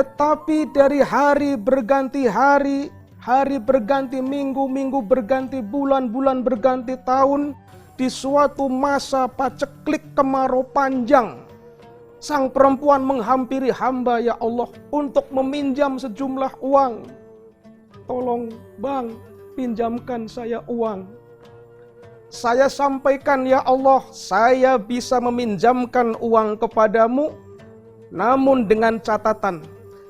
Tetapi dari hari berganti hari, hari berganti minggu, minggu berganti bulan, bulan berganti tahun, di suatu masa paceklik kemarau panjang, sang perempuan menghampiri hamba, ya Allah, untuk meminjam sejumlah uang. Tolong bang, pinjamkan saya uang. Saya sampaikan, ya Allah, saya bisa meminjamkan uang kepadamu, namun dengan catatan,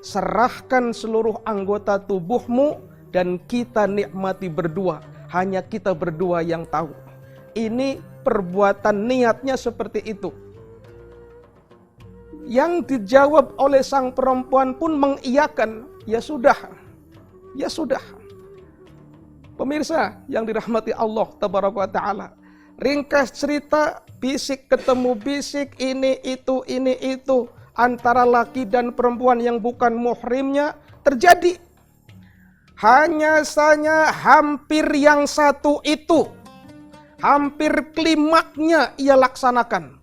serahkan seluruh anggota tubuhmu dan kita nikmati berdua. Hanya kita berdua yang tahu. Ini perbuatan niatnya seperti itu. Yang dijawab oleh sang perempuan pun mengiyakan, ya sudah, ya sudah. Pemirsa yang dirahmati Allah Tabaraka wa Ta'ala, ringkas cerita, bisik ketemu bisik, ini itu, antara laki dan perempuan yang bukan muhrimnya terjadi. Hanya saja hampir yang satu itu, hampir klimaknya ia laksanakan.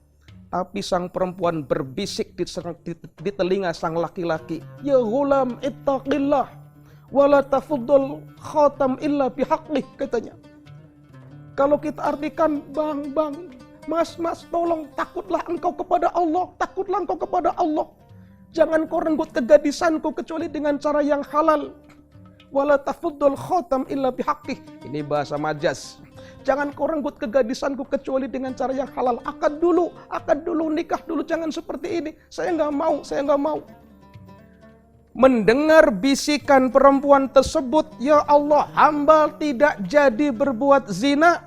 Tapi sang perempuan berbisik di telinga sang laki-laki, ya ghulam ittaqillah, wala tafuddul khatam illa bihaqqih, katanya. Kalau kita artikan, bang, mas, tolong takutlah engkau kepada Allah, takutlah engkau kepada Allah. Jangan kau renggut kegadisanku kecuali dengan cara yang halal. Wala tafuddul khatam illa bihaqqih. Ini bahasa majas. Jangan kau renggut kegadisanku kecuali dengan cara yang halal. Akad dulu, nikah dulu, jangan seperti ini. Saya nggak mau. Mendengar bisikan perempuan tersebut, ya Allah, hamba tidak jadi berbuat zina.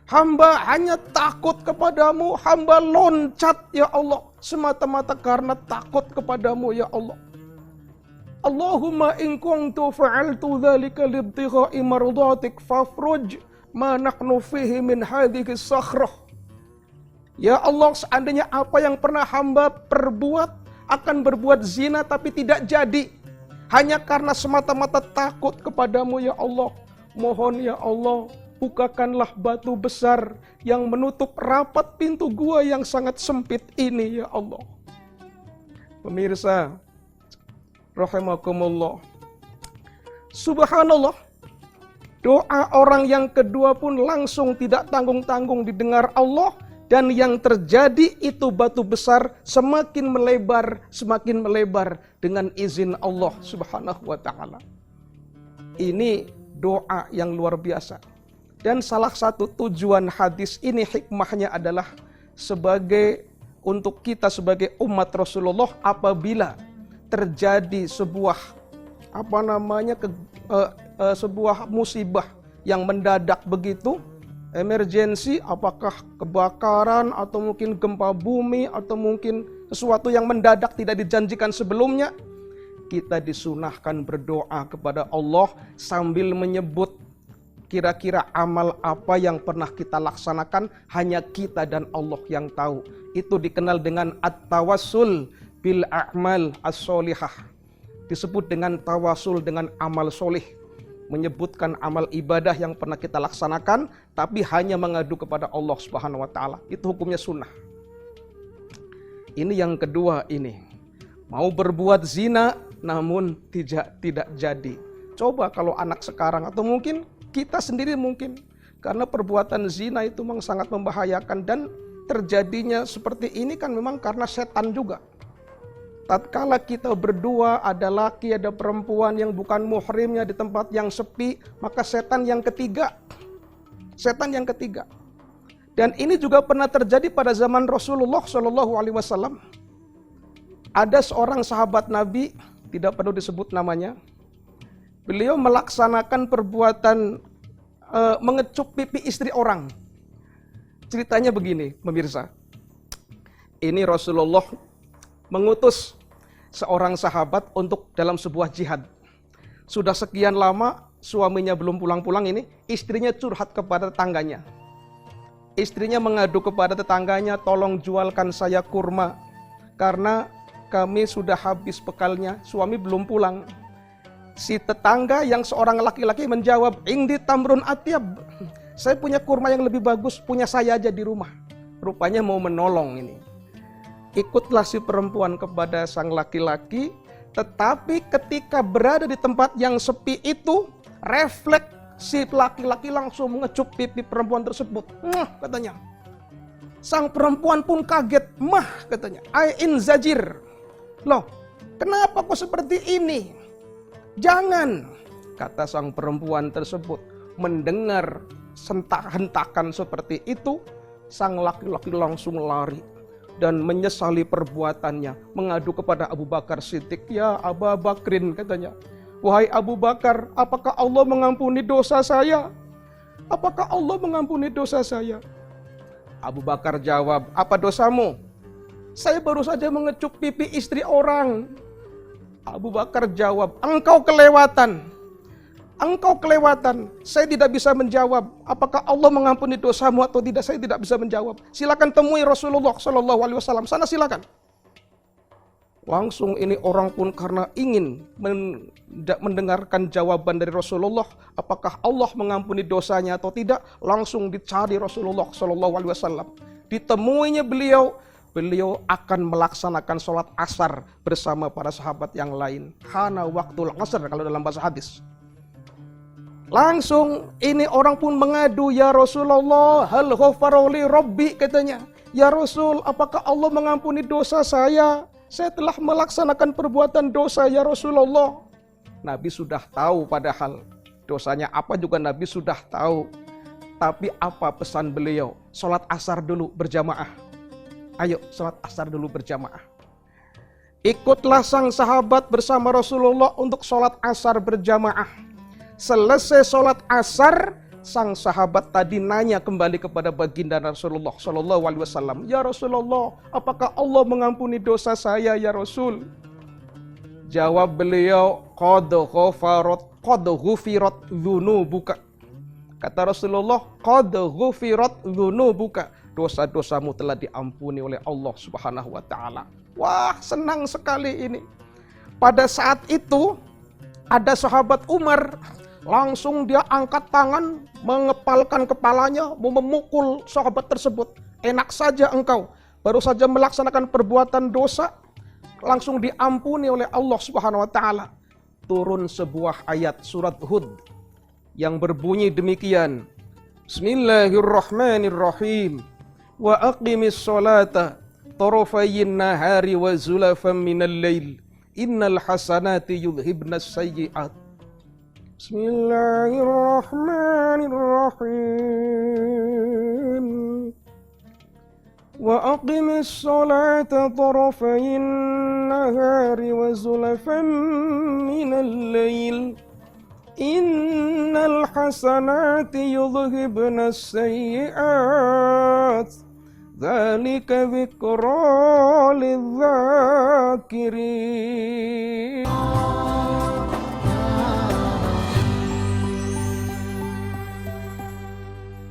Hamba hanya takut kepadamu, hamba loncat, ya Allah, semata-mata karena takut kepadamu, ya Allah. Allahumma in kuntu fa'altu dzalika libtigha'i mardatik fafruj ma nahnu fihi min hadhihi sakhrah. Ya Allah, seandainya apa yang pernah hamba perbuat akan berbuat zina tapi tidak jadi, hanya karena semata-mata takut kepadamu, ya Allah. Mohon, ya Allah, bukakanlah batu besar yang menutup rapat pintu gua yang sangat sempit ini, ya Allah. Pemirsa rahimakumullah, subhanallah, doa orang yang kedua pun langsung tidak tanggung-tanggung didengar Allah. Dan yang terjadi itu batu besar semakin melebar dengan izin Allah Subhanahu wa Ta'ala. Ini doa yang luar biasa. Dan salah satu tujuan hadis ini, hikmahnya adalah untuk kita sebagai umat Rasulullah, apabila terjadi sebuah sebuah musibah yang mendadak begitu, emergensi, apakah kebakaran atau mungkin gempa bumi atau mungkin sesuatu yang mendadak tidak dijanjikan sebelumnya, kita disunahkan berdoa kepada Allah sambil menyebut kira-kira amal apa yang pernah kita laksanakan, hanya kita dan Allah yang tahu. Itu dikenal dengan at-tawassul bil a'mal as-solihah. Disebut dengan tawasul dengan amal solih. Menyebutkan amal ibadah yang pernah kita laksanakan, tapi hanya mengadu kepada Allah Subhanahu wa Ta'ala. Itu hukumnya sunnah. Ini yang kedua ini. Mau berbuat zina, namun tidak jadi. Coba kalau anak sekarang, atau mungkin kita sendiri mungkin. Karena perbuatan zina itu memang sangat membahayakan. Dan terjadinya seperti ini kan memang karena setan juga. Tatkala kita berdua, ada laki, ada perempuan yang bukan muhrimnya di tempat yang sepi, maka setan yang ketiga. Setan yang ketiga. Dan ini juga pernah terjadi pada zaman Rasulullah SAW. Ada seorang sahabat Nabi, tidak perlu disebut namanya. Beliau melaksanakan perbuatan mengecup pipi istri orang. Ceritanya begini, pemirsa. Ini Rasulullah mengutus seorang sahabat untuk dalam sebuah jihad. Sudah sekian lama suaminya belum pulang-pulang ini, istrinya curhat kepada tetangganya. Istrinya mengadu kepada tetangganya, tolong jualkan saya kurma, karena kami sudah habis bekalnya, suami belum pulang. Si tetangga yang seorang laki-laki menjawab, indi tamrun atyab, saya punya kurma yang lebih bagus, punya saya aja di rumah. Rupanya mau menolong ini. Ikutlah si perempuan kepada sang laki-laki, Tetapi ketika berada di tempat yang sepi itu, refleks si laki-laki langsung mengecup pipi perempuan tersebut. Katanya. Sang perempuan pun kaget. Katanya. Ain zajir. Loh, kenapa kok seperti ini? Jangan, kata sang perempuan tersebut. Mendengar hentakan seperti itu, sang laki-laki langsung lari dan menyesali perbuatannya, mengadu kepada Abu Bakar Siddiq. Ya Abu Bakrin, katanya, wahai Abu Bakar, apakah Allah mengampuni dosa saya? Apakah Allah mengampuni dosa saya? Abu Bakar jawab, apa dosamu? Saya baru saja mengecup pipi istri orang. Abu Bakar jawab, engkau kelewatan. Engkau kelewatan. Saya tidak bisa menjawab apakah Allah mengampuni dosamu atau tidak. Saya tidak bisa menjawab. Silakan temui Rasulullah Shallallahu Alaihi Wasallam. Sana silakan. Langsung ini orang pun karena ingin mendengarkan jawaban dari Rasulullah, apakah Allah mengampuni dosanya atau tidak, langsung dicari Rasulullah Shallallahu Alaihi Wasallam. Ditemuinya beliau akan melaksanakan sholat asar bersama para sahabat yang lain. Hana waktul asar kalau dalam bahasa hadis. Langsung ini orang pun mengadu, ya Rasulullah, hal ghafaroli Rabbi, katanya. Ya Rasul, apakah Allah mengampuni dosa saya? Saya telah melaksanakan perbuatan dosa, ya Rasulullah. Nabi sudah tahu padahal dosanya apa juga Nabi sudah tahu. Tapi apa pesan beliau? Sholat asar dulu berjamaah. Ayo sholat asar dulu berjamaah. Ikutlah sang sahabat bersama Rasulullah untuk sholat asar berjamaah. Selesai sholat asar, sang sahabat tadi nanya kembali kepada baginda Rasulullah Shallallahu Alaihi Wasallam. Ya Rasulullah, apakah Allah mengampuni dosa saya, ya Rasul? Jawab beliau, qad ghufirat dzunubuka. Kata Rasulullah, qad ghufirat dzunubuka. Dosa-dosamu telah diampuni oleh Allah Subhanahu wa taala. Wah, senang sekali ini. Pada saat itu ada sahabat Umar, langsung dia angkat tangan, mengepalkan kepalanya, mau memukul sahabat tersebut. Enak saja engkau, baru saja melaksanakan perbuatan dosa, langsung diampuni oleh Allah Subhanahu wa taala. Turun sebuah ayat surat Hud yang berbunyi demikian. Bismillahirrahmanirrahim. Wa aqimis sholata tarafayin nahari wa zulafan minal lail. Innal hasanati yudhibnas sayyi'at. Bismillahirrahmanirrahim. Wa aqimis sholata tarafayin nahari wa zulafan minal lail. Innal hasanati yudhibnas sayyi'at. Dzalika dzikra lidz-dzakirin.